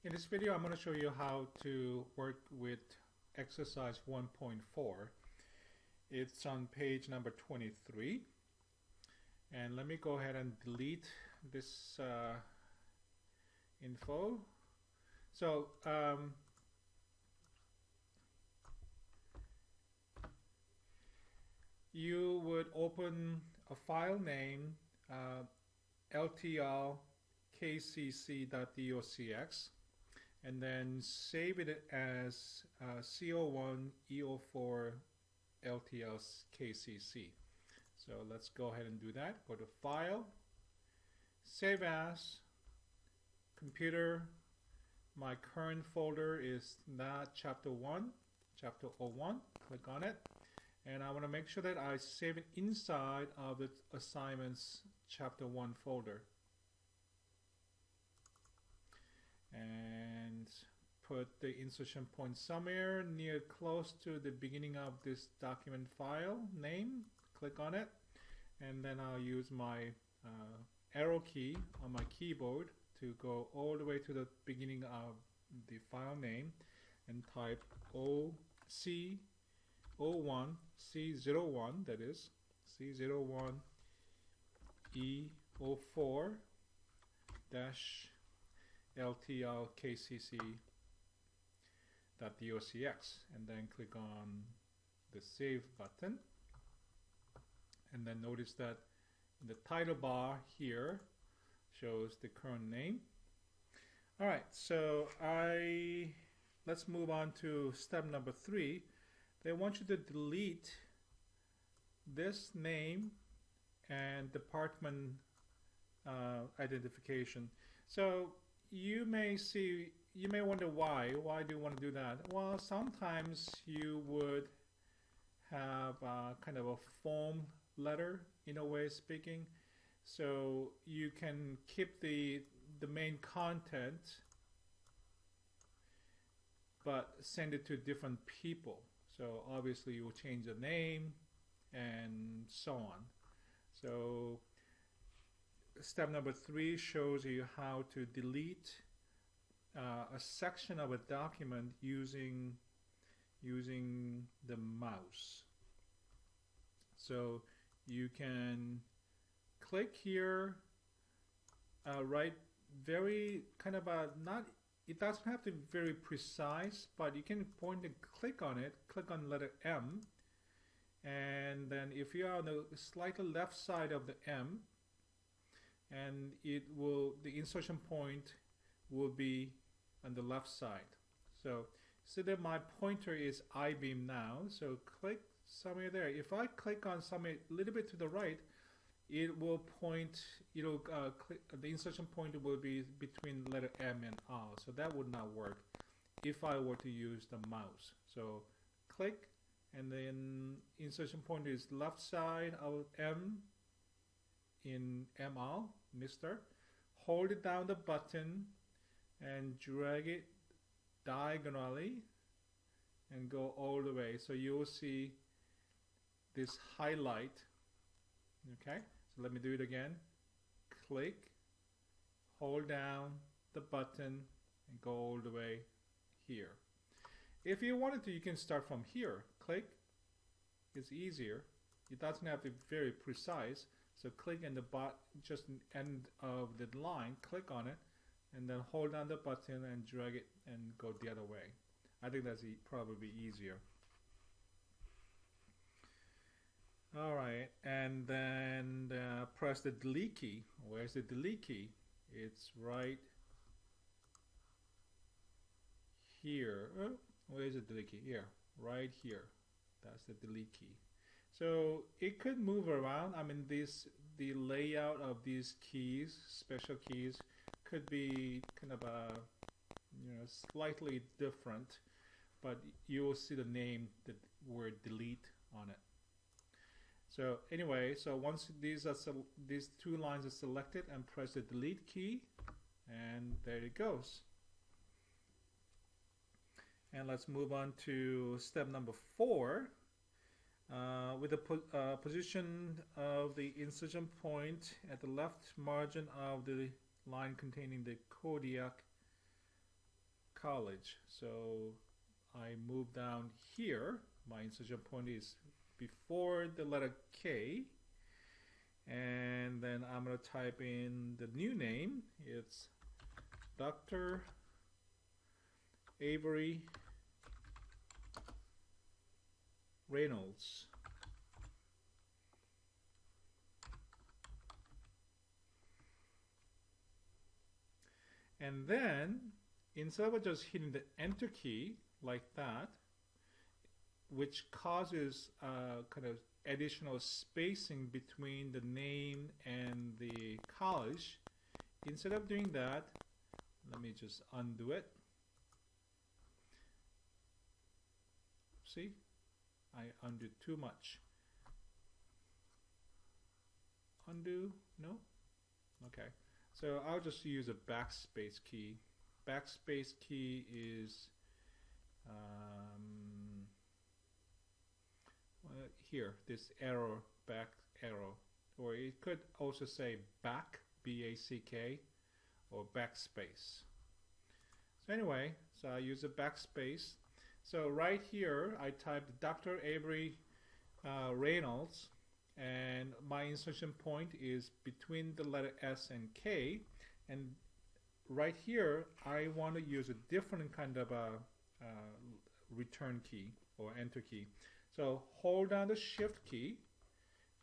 In this video, I'm going to show you how to work with exercise 1.4. It's on page number 23. And let me go ahead and delete this info. So, you would open a file name ltlkcc.docx and then save it as Ch1 E04 ltlkcc. So let's go ahead and do that. Go to File, Save As, Computer. My current folder is not Chapter 1, Chapter 01. Click on it. And I want to make sure that I save it inside of the assignments Chapter 1 folder. And put the insertion point somewhere near close to the beginning of this document file name. Click on it, and then I'll use my arrow key on my keyboard to go all the way to the beginning of the file name and type C01, C01, that is C01 E04 dash ltlkcc.docx, and then click on the save button, and then notice that in the title bar here shows the current name. Alright, so let's move on to step number 3. They want you to delete this name and department identification. So you may wonder why do you want to do that? Well, sometimes you would have kind of a form letter, in a way speaking, so you can keep the main content but send it to different people. So obviously you will change the name and so on. So step number 3 shows you how to delete a section of a document using the mouse. So you can click here, right, very kind of it doesn't have to be very precise, but you can point and click on it, click on letter M, and then if you are on the slightly left side of the M, and the insertion point will be on the left side. So that my pointer is I-beam now, so click somewhere there. If I click on somewhere a little bit to the right, it will point, the insertion point will be between letter M and R, so that would not work if I were to use the mouse. So click, and then insertion point is left side of M in MR, Mr. Hold it down the button and drag it diagonally and go all the way. So you will see this highlight. Okay, so let me do it again. Click, hold down the button and go all the way here. If you wanted to, you can start from here. Click, it's easier. It doesn't have to be very precise. So click in the just end of the line, click on it, and then hold down the button and drag it and go the other way. I think that's probably easier. Alright, and then press the delete key. Where's the delete key? It's right here. Where's the delete key? Here, right here. That's the delete key. So it could move around. I mean, the layout of these keys, special keys, could be kind of slightly different, but you will see the name, the word delete on it. So anyway, so once these two lines are selected, and press the delete key, and there it goes. And let's move on to step number 4. With the position of the insertion point at the left margin of the line containing the Kodiak college. So I move down here. My insertion point is before the letter K, and then I'm going to type in the new name. It's Dr. Avery Reynolds. And then instead of just hitting the enter key like that, which causes kind of additional spacing between the name and the college, instead of doing that, let me just undo it. See, I undo too much. Undo, no? Okay, so I'll just use a backspace key. Backspace key is here, this arrow, back arrow, or it could also say back, B-A-C-K, or backspace. So anyway, so I use a backspace. So right here, I typed Dr. Avery Reynolds, and my insertion point is between the letter S and K, and right here, I want to use a different kind of a return key or enter key. So hold down the shift key,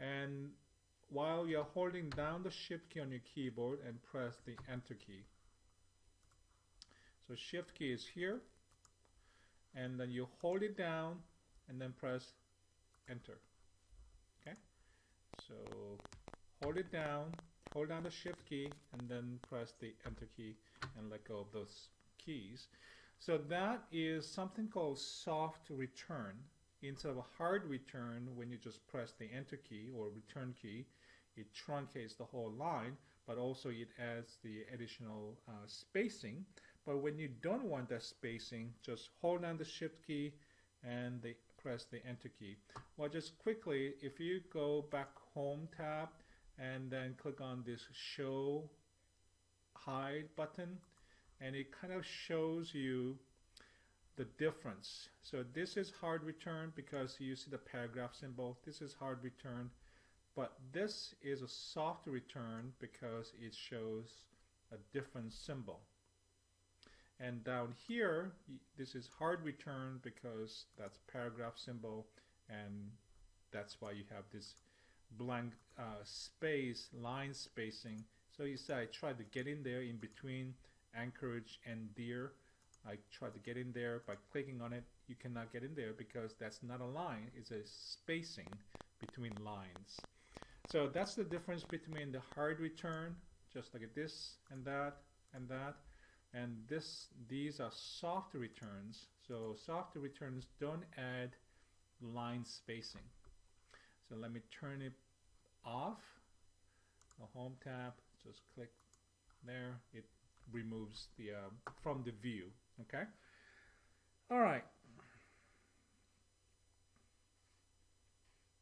and while you're holding down the shift key on your keyboard, and press the enter key. So shift key is here, and then you hold it down and then press enter. Okay, so hold it down, hold down the shift key, and then press the enter key and let go of those keys. So that is something called soft return. Instead of a hard return, when you just press the enter key or return key, it truncates the whole line, but also it adds the additional spacing. But when you don't want that spacing, just hold down the shift key and press the enter key. Well, just quickly, if you go back home tab and then click on this show hide button, and it kind of shows you the difference. So this is hard return because you see the paragraph symbol. This is hard return, but this is a soft return because it shows a different symbol. And down here, this is hard return because that's paragraph symbol, and that's why you have this blank space, line spacing. So you say I tried to get in there in between Anchorage and Deer. I tried to get in there by clicking on it. You cannot get in there because that's not a line, it's a spacing between lines. So that's the difference between the hard return, just like this and that and that, and these are soft returns. So soft returns don't add line spacing. So let me turn it off. The home tab, just click there. It removes the from the view. Okay. All right.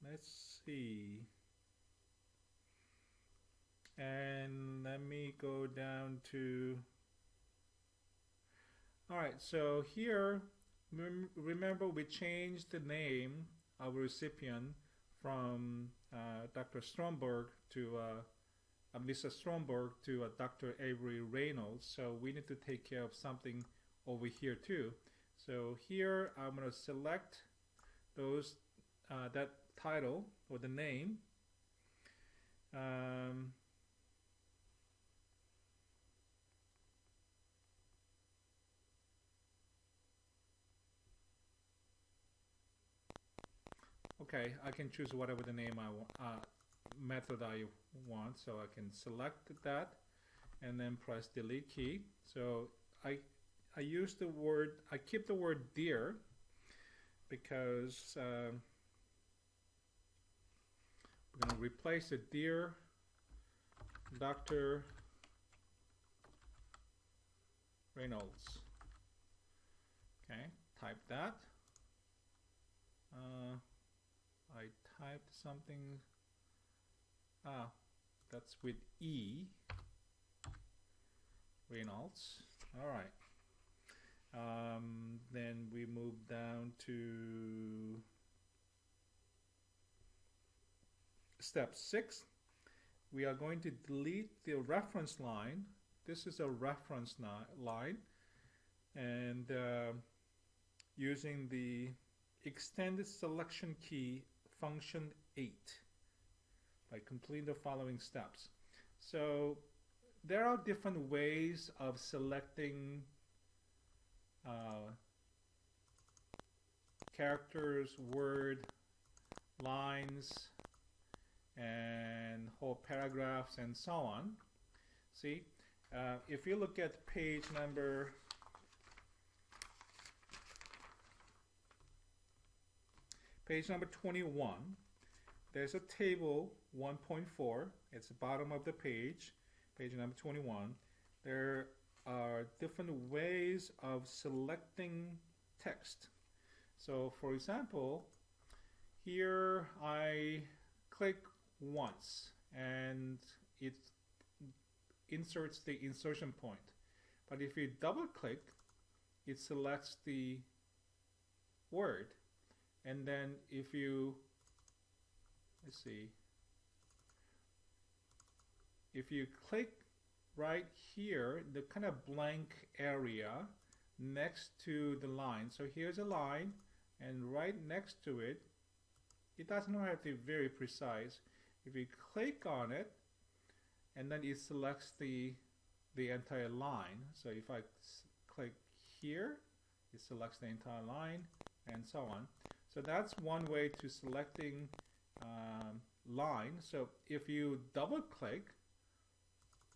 Let's see. And let me go down to. All right. So here, remember we changed the name of a recipient from Dr. Stromberg to Mrs. Stromberg to Dr. Avery Reynolds. So we need to take care of something over here too. So here I'm going to select those that title or the name. Okay, I can choose whatever the name I want, method I want. So I can select that and then press delete key. So I use the word, I keep the word dear because we're going to replace the dear Dr. Reynolds. Okay, type that. I typed something. That's with E. Reynolds. All right. move down to step 6. We are going to delete the reference line. This is a reference line, and using the extended selection key function 8 by completing the following steps. So there are different ways of selecting characters, word, lines, and whole paragraphs and so on. See, if you look at page number 21, there's a table 1.4. It's the bottom of the page number 21. There are different ways of selecting text. So for example, here I click once and it inserts the insertion point. But if you double click, it selects the word. And then if you, let's see, if you click right here, the kind of blank area next to the line. So here's a line, and right next to it, it doesn't have to be very precise. If you click on it, and then it selects the entire line. So if I click here, it selects the entire line, and so on. So that's one way to selecting line. So if you double click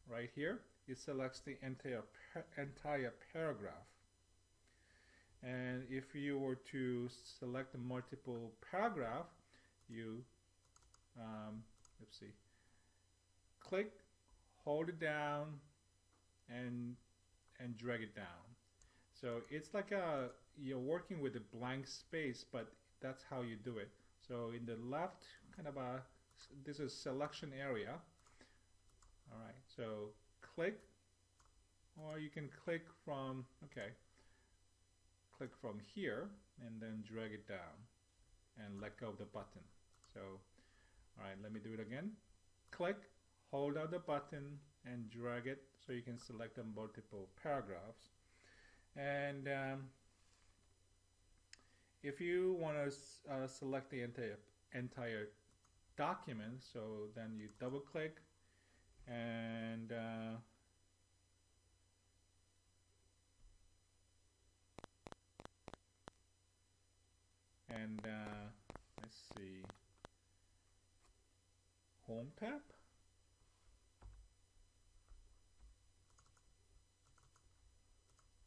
right here, it selects the entire paragraph. And if you were to select a multiple paragraph, you let's see, click, hold it down, and drag it down. So it's like you're working with a blank space, but that's how you do it. So in the left, kind of this is selection area. All right, so click, or you can click from, okay, click from here and then drag it down and let go of the button. So, all right, let me do it again. Click, hold out the button and drag it so you can select the multiple paragraphs. And if you want to select the entire document, so then you double click and let's see, home tab.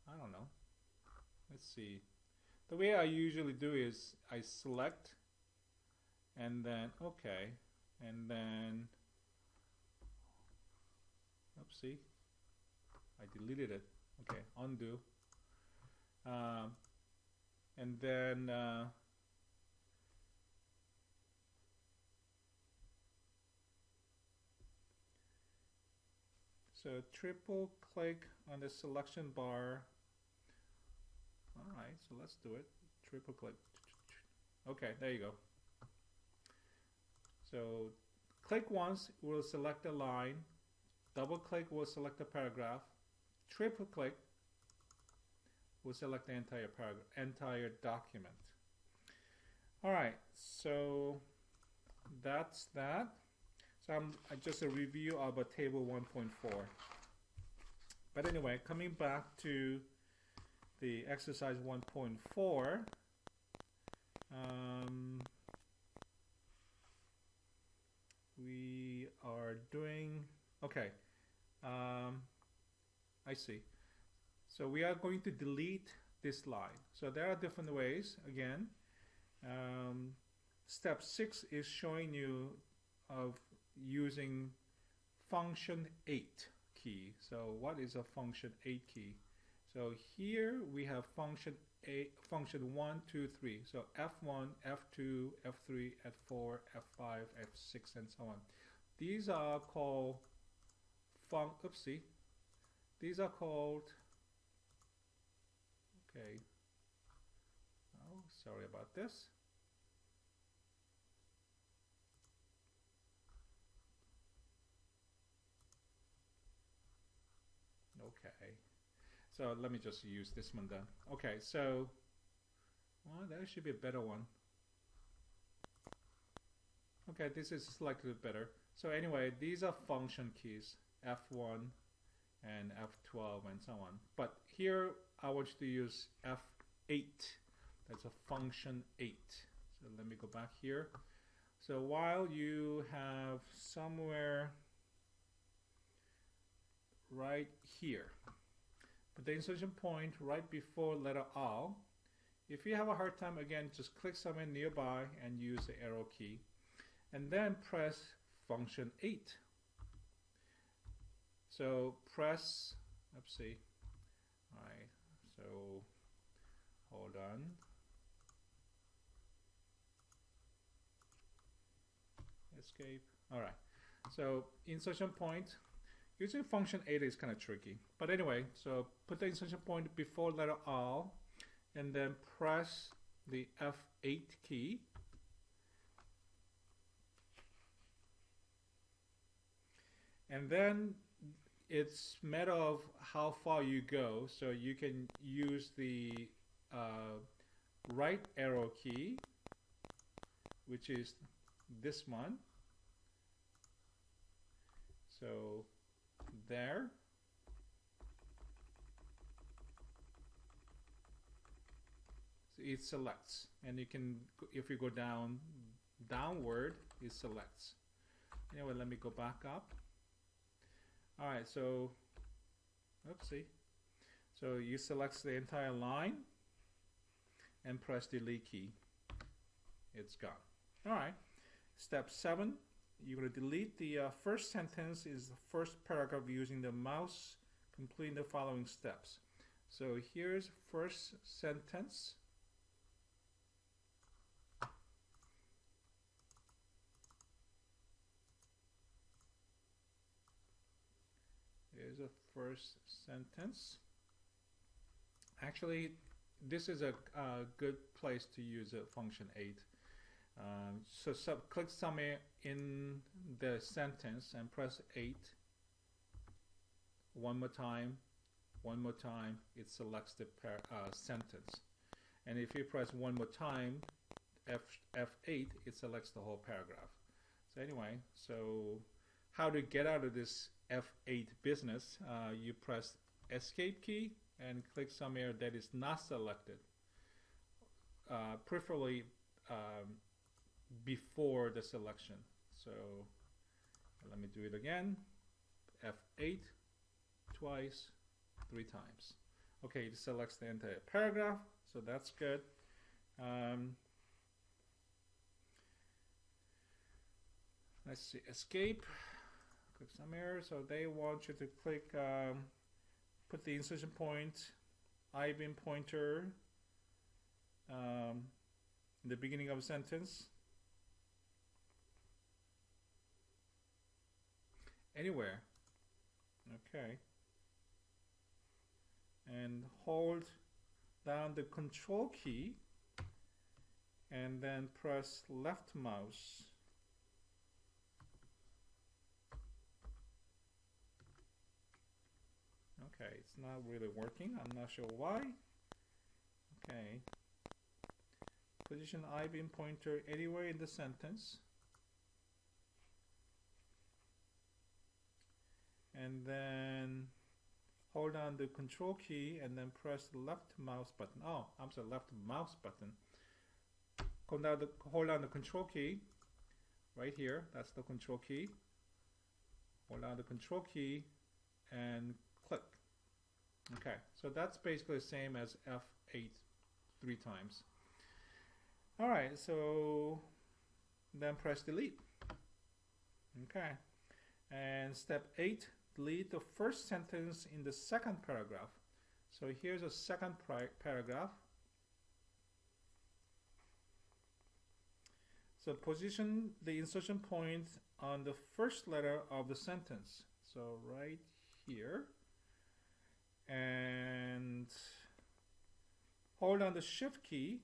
I don't know. Let's see. The way I usually do is I select and then okay, and then oopsie, I deleted it. Okay, undo, and then so triple click on the selection bar. All right, so let's do it. Triple click. Okay, there you go. So click once will select the line. Double click will select the paragraph. Triple click will select the entire paragraph, entire document. All right, so that's that. So just a review of a table 1.4. But anyway, coming back to the exercise 1.4, we are doing, okay, I see. So we are going to delete this line. So there are different ways. Again, step 6 is showing you of using function 8 key. So what is a function 8 key? So here we have function 1, 2, 3. So F1, F2, F3, F4, F5, F6, and so on. These are called these are called, okay, Sorry about this. Okay. So let me just use this one then. Okay, so well, that should be a better one. Okay, this is slightly better. So anyway, these are function keys, F1 and F12 and so on. But here I want you to use F8. That's a function 8. So let me go back here. So while you have somewhere right here, put the insertion point right before letter R. If you have a hard time, again, just click somewhere nearby and use the arrow key. And then press function 8. So press, let's see. Alright, so hold on. Escape. Alright, so insertion point. Using function 8 is kind of tricky. But anyway, so put the insertion point before letter R and then press the F8 key. And then it's a matter of how far you go. So you can use the right arrow key, which is this one. So there. So it selects, and you can, if you go downward, it selects. Anyway, let me go back up. All right, so oopsie. So you select the entire line and press the delete key. It's gone. All right. Step 7. You're going to delete the first sentence is the first paragraph using the mouse, completing the following steps. So here's first sentence. Here's a first sentence. Actually, this is a good place to use a function 8. So click somewhere in the sentence and press 8. One more time, it selects the sentence. And if you press one more time, F8, it selects the whole paragraph. So anyway, so how to get out of this F8 business, you press escape key and click somewhere that is not selected, preferably before the selection. So let me do it again. F8 twice, 3 times. Okay, it selects the entire paragraph, so that's good. Let's see, escape, click somewhere. So they want you to click, put the insertion point, I-beam pointer in the beginning of a sentence. Anywhere. Okay. And hold down the control key and then press left mouse. Okay, it's not really working. I'm not sure why. Okay. Position I-beam pointer anywhere in the sentence. And then hold down the control key and then press the left mouse button. Oh, I'm sorry, left mouse button. Hold down the control key right here. That's the control key. Hold down the control key and click. Okay, so that's basically the same as F8 3 times. All right, so then press delete. Okay, and step 8. Delete the first sentence in the second paragraph. So here's a second paragraph. So position the insertion point on the first letter of the sentence. So right here. And hold on the shift key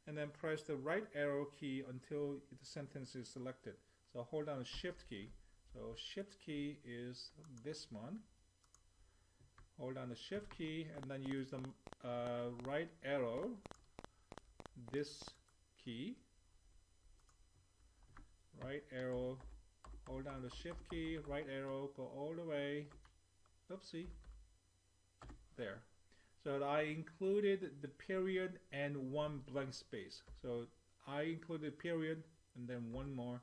and then press the right arrow key until the sentence is selected. So hold down the shift key. So shift key is this one. Hold down the shift key and then use the right arrow, this key. Right arrow, hold down the shift key, right arrow, go all the way. Oopsie. There. So I included the period and one blank space. So I included period and then one more,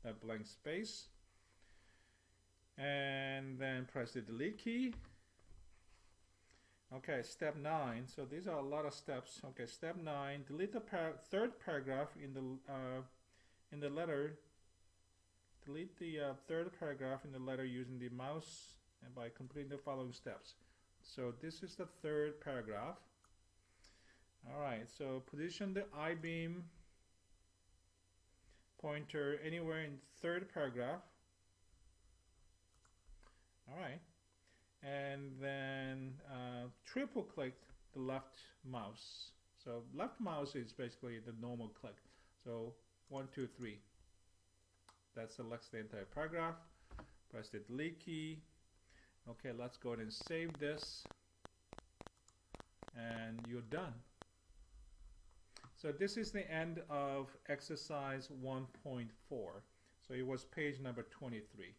that blank space. And then press the delete key. Okay, step 9. So these are a lot of steps. Okay, step 9. Delete the third paragraph in the letter. Delete the third paragraph in the letter using the mouse and by completing the following steps. So this is the third paragraph. Alright, so position the I-beam pointer anywhere in the third paragraph. Alright, and then triple click the left mouse. So left mouse is basically the normal click. So 1, 2, 3. That selects the entire paragraph. Press the delete key. Okay, let's go ahead and save this. And you're done. So this is the end of exercise 1.4. So it was page number 23.